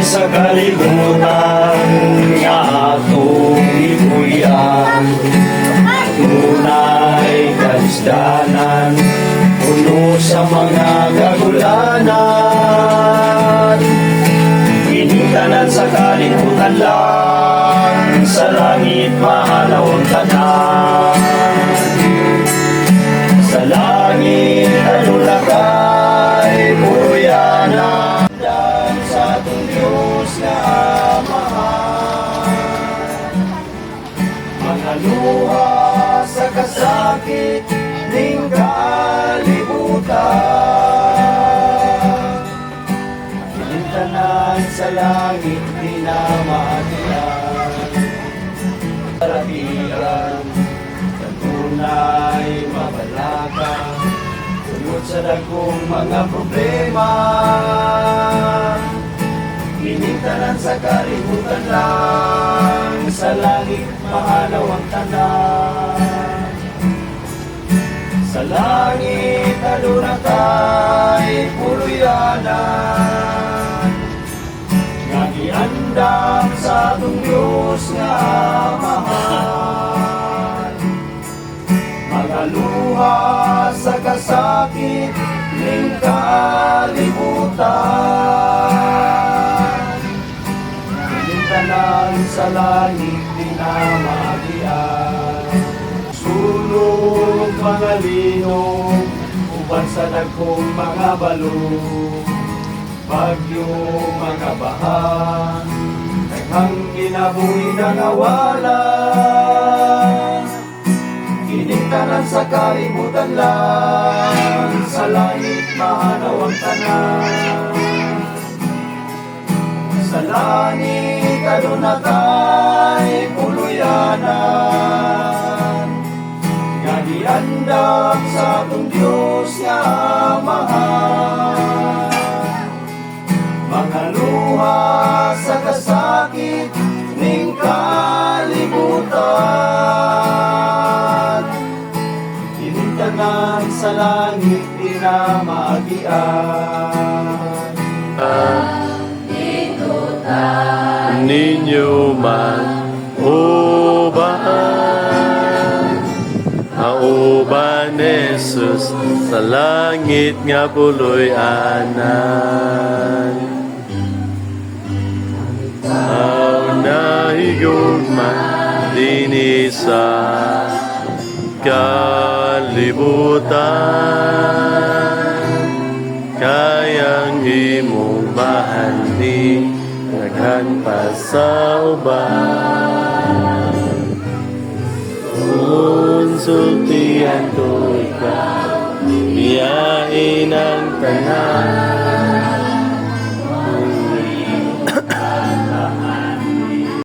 Sa kalibutan nga atong ibuyan, tunay kasdanan, puno sa mga kagulanan. Ginikanan sa kalibutan lang, sa langit mahalaw ang tanan. Sa langit alulakay, puro yanan. Sa atong Diyos na mahal, mga luha sa kasakit ning kalibutan, kinintanan sa langit di na maatian. Karabiran, tunay mabalaka, tungod sa dagkong mga problema. Kinintanan sa kalibutan lang, sa langit mahalaw ang tanan. Sa langit alunatay, puro yanan, nga giandam sa atong Diyos nga mahal. Mga luha sa kasakit ning kalibutan, kinintanan sa langit di na maagian. Sulog mga linog, uban sa dagkong mga balog, bagyo mga baha, daghang kinabuhi na nawala. Kinintanan sa kalibutan lang, sa langit mahalaw ang tanan. Sa langit adunatay puluyanan, nga giandam sa atong Diyos nga mahal. Mga luha sa kasakit ning kalibutan, kinintanan sa langit di na maagian. Ninyo man uban, auban Jesus sa langit nga puloy anan. Aw nahigugman dinhi sa kalibutan, kayang imong bahandi daghan pa sa uban. Unsultihan ko ikaw, biyain ang tanan,